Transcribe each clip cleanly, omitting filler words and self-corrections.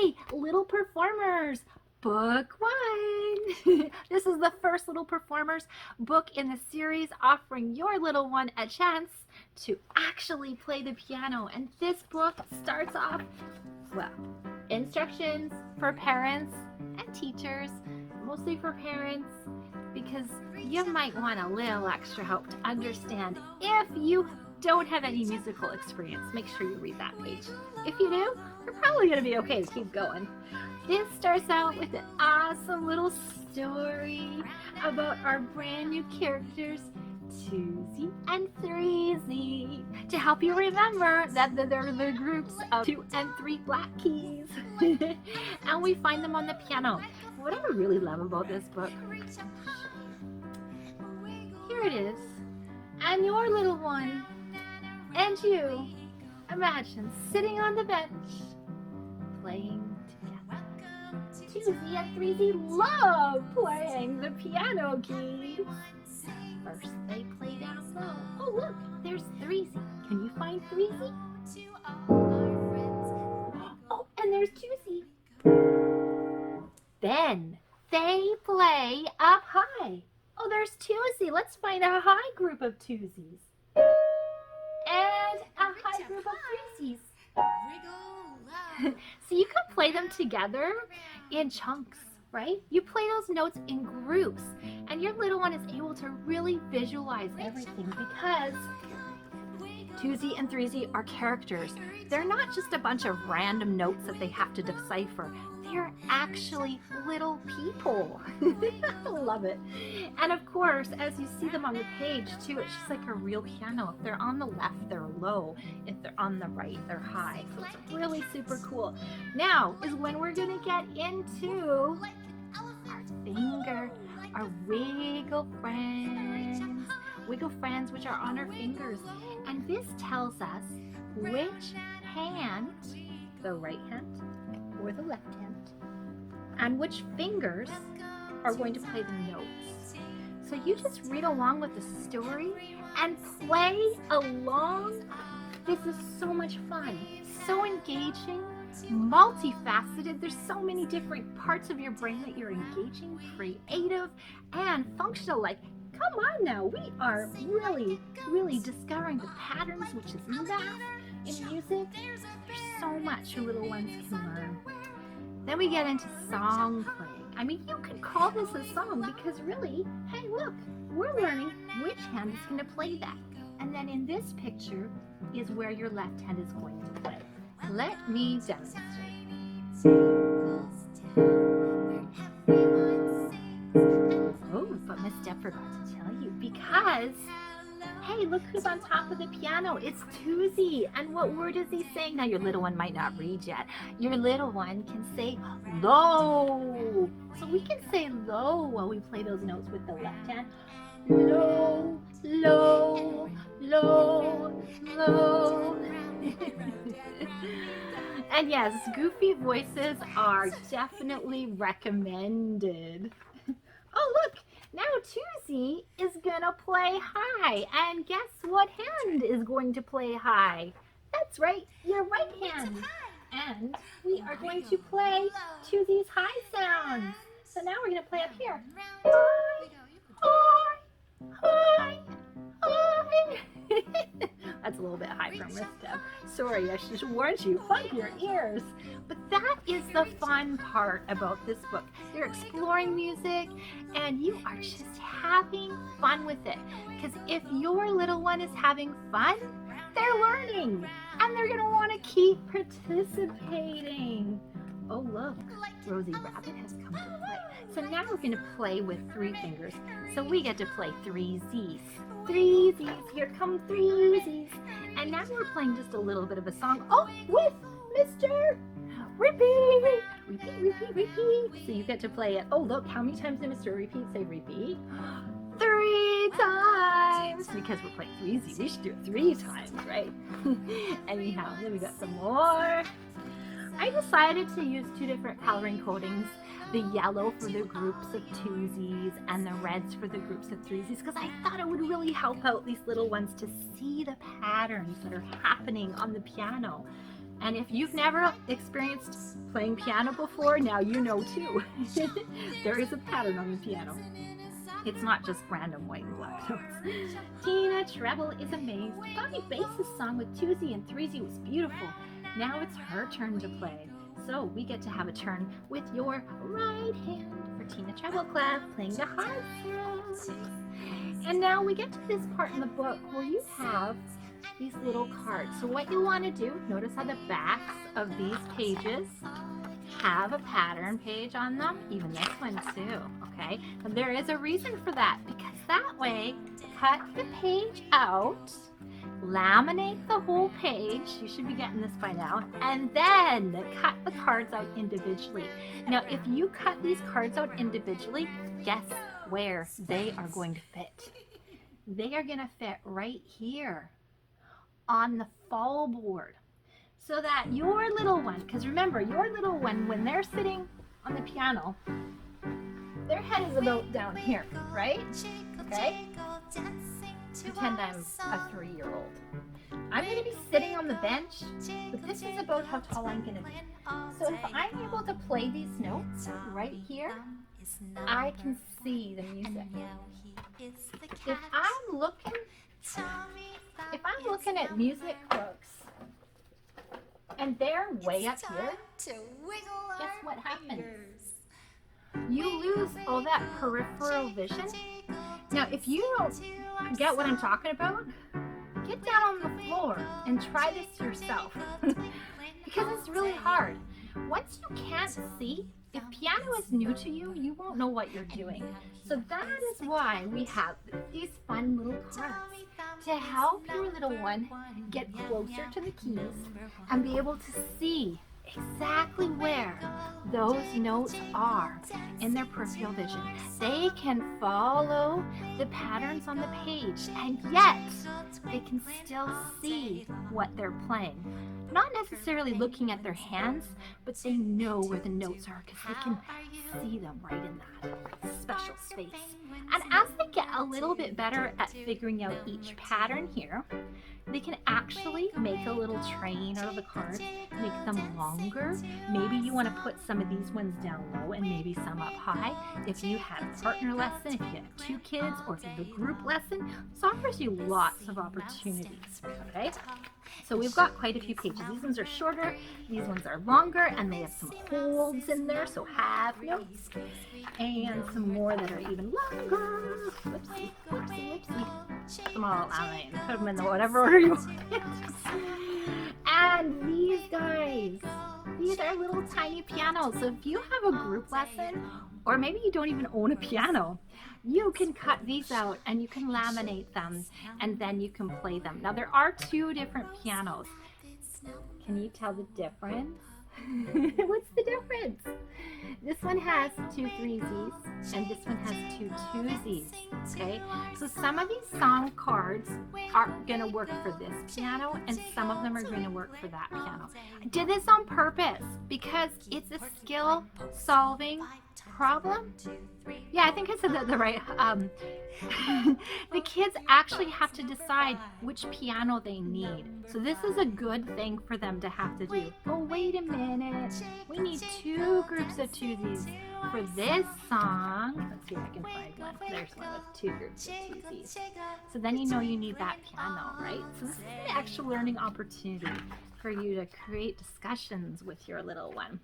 Yay! Little Performers, Book 1. This is the first Little Performers book in the series, offering your little one a chance to actually play the piano. And this book starts off, well, instructions for parents and teachers, mostly for parents, because you might want a little extra help to understand. If you don't have any musical experience, make sure you read that page. If you do, you're probably going to be okay to keep going. This starts out with an awesome little story about our brand new characters, 2Z and 3Z, to help you remember that they're the groups of 2 and 3 black keys. And we find them on the piano. What I really love about this book, here it is, and your little one and you, imagine sitting on the bench playing together. 2Z and 3Z love playing the piano keys. First they play down low. Oh look, there's 3Z. Can you find 3Z? Oh, and there's 2Z. Then they play up high. Oh, there's 2Z. Let's find a high group of 2Zs. And a high group of 3Zs. So you can play them together in chunks, right? You play those notes in groups, and your little one is able to really visualize everything, because 2Z and 3Z are characters. They're not just a bunch of random notes that they have to decipher. They're actually little people. I love it. And of course, as you see them on the page too, it's just like a real piano. If they're on the left, they're low. If they're on the right, they're high. So it's really super cool. Now is when we're gonna get into our finger, our wiggle friends. Wiggle friends, which are on our fingers. And this tells us which hand, the right hand or the left hand, and which fingers are going to play the notes. So you just read along with the story and play along. This is so much fun, so engaging, multifaceted. There's so many different parts of your brain that you're engaging, creative, and functional. Like, come on now, we are really discovering the patterns, which is math in music. There's so much your little ones can learn. Then we get into song playing. I mean, you could call this a song, because really, hey look, we're learning which hand is going to play that. And then in this picture is where your left hand is going to play. Let me demonstrate. Oh, but Miss Deb forgot to tell you, because hey, look who's on top of the piano. It's 2Z. And what word is he saying? Now, your little one might not read yet. Your little one can say low. So we can say low while we play those notes with the left hand. Low, low, low, low. And yes, goofy voices are definitely recommended. Oh, look. Now 2Z is going to play high, and guess what hand is going to play high? That's right, your right hand. And we are going to play 2Z's high sounds. So now we're going to play up here. High, high, high. That's a little bit high for Miss Deb. Sorry, I should warn you, bump your ears. But that is the fun part about this book. You're exploring music and you are just having fun with it. Because if your little one is having fun, they're learning and they're going to want to keep participating. Oh look, Rosie Rabbit has come to play. So now we're going to play with 3 fingers. So we get to play 3Z's. 3Z's, here come 3Z's. And now we're playing just a little bit of a song. Oh, with Mr. Repeat, repeat, repeat, repeat. So you get to play it. Oh look, how many times did Mr. Repeat say repeat? 3 times. Because we're playing 3Z, we should do it 3 times, right? Anyhow, then we got some more. I decided to use 2 different coloring coatings, the yellow for the groups of 2Z's and the reds for the groups of 3Z's, because I thought it would really help out these little ones to see the patterns that are happening on the piano. And if you've never experienced playing piano before, now you know too. There is a pattern on the piano. It's not just random white and black notes. Tina treble is amazed. Bobby Bass's song with twosy and threesy was beautiful. Now it's her turn to play. So we get to have a turn with your right hand for Tina treble class, playing the hard sounds. And now we get to this part in the book where you have these little cards. So what you want to do, notice how the backs of these pages have a pattern page on them, even this one too, okay? And there is a reason for that, because that way, cut the page out, laminate the whole page, you should be getting this by now, and then cut the cards out individually. Now, if you cut these cards out individually, guess where they are going to fit? They are going to fit right here on the fall board. So that your little one, because remember, your little one, when they're sitting on the piano, their head is about down here, right? Okay? Pretend I'm a 3-year-old. I'm going to be sitting on the bench, but this is about how tall I'm going to be. So if I'm able to play these notes right here, I can see the music. If I'm looking at music books, and they're way up here, guess what happens? You lose all that peripheral vision. Now, if you don't get what I'm talking about, get down on the floor and try this yourself. Because it's really hard. Once you can't see, if piano is new to you, you won't know what you're doing. So that is why we have these fun little cards to help your little one get closer to the keys and be able to see exactly where those notes are in their peripheral vision. They can follow the patterns on the page, and yet they can still see what they're playing. Not necessarily looking at their hands, but they know where the notes are because they can see them right in that special space. And as they get a little bit better at figuring out each pattern here, they can actually make a little train out of the cards, make them longer. Maybe you want to put some of these ones down low and maybe some up high. If you had a partner lesson, if you have 2 kids, or if you have a group lesson, this offers you lots of opportunities, okay? So we've got quite a few pages. These ones are shorter, these ones are longer, and they have some holds in there, so half notes, and some more that are even longer. Whoopsie, whoopsie, whoopsie. Put them all out and put them in whatever order you want. And these guys, these are little tiny pianos. So if you have a group lesson, or maybe you don't even own a piano, you can cut these out and you can laminate them, and then you can play them. Now there are 2 different pianos. Can you tell the difference? What's the difference? This one has 2 threesies and this one has 2 twosies. Okay, so some of these song cards are going to work for this piano and some of them are going to work for that piano. I did this on purpose because it's a skill solving problem. Yeah, I think I said that the right. The kids actually have to decide which piano they need. So this is a good thing for them to have to do. Oh, wait a minute. We need 2 groups of twosies for this song. Let's see if I can find one. There's one with 2 groups of twosies. So then you know you need that piano, right? So this is an actual learning opportunity for you to create discussions with your little one.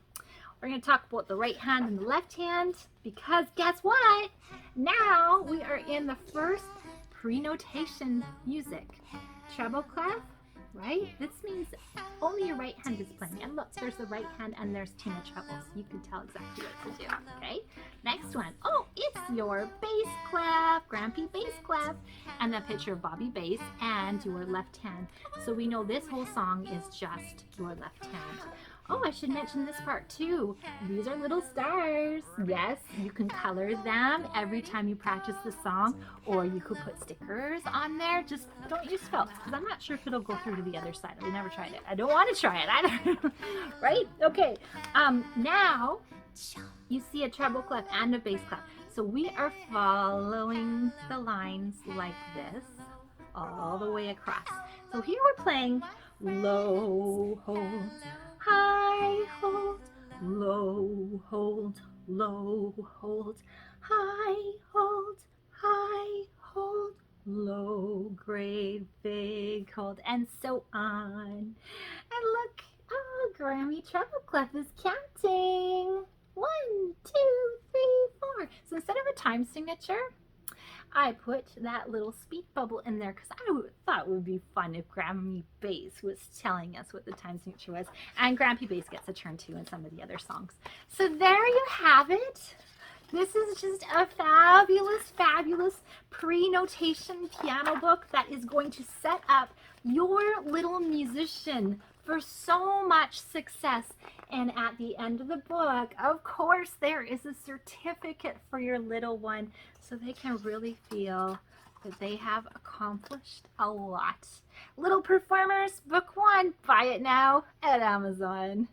We're going to talk about the right hand and the left hand because guess what? Now we are in the first pre-notation music. Treble clef, right? This means only your right hand is playing. And look, there's the right hand and there's Tina trebles. You can tell exactly what to do, okay? Next one. Oh, it's your bass clef, Grampy bass clef, and the picture of Bobby bass and your left hand. So we know this whole song is just your left hand. Oh, I should mention this part too. These are little stars. Yes, you can color them every time you practice the song, or you could put stickers on there. Just don't use felt because I'm not sure if it'll go through to the other side. I've never tried it. I don't want to try it either. Right? Okay. Now you see a treble clef and a bass clef. So we are following the lines like this all the way across. So here we're playing low hold, high hold, low hold, low hold, high hold, high hold, low grade big hold, and so on. And look, oh, Grammy Treble Clef is counting. 1, 2, 3, 4. So instead of a time signature, I put that little speed bubble in there because I thought it would be fun if Grammy Bass was telling us what the time signature was. And Grampy Bass gets a turn too in some of the other songs. So there you have it. This is just a fabulous, fabulous pre-notation piano book that is going to set up your little musician for so much success. And at the end of the book, of course, there is a certificate for your little one so they can really feel that they have accomplished a lot. Little Performers, Book 1, buy it now at Amazon.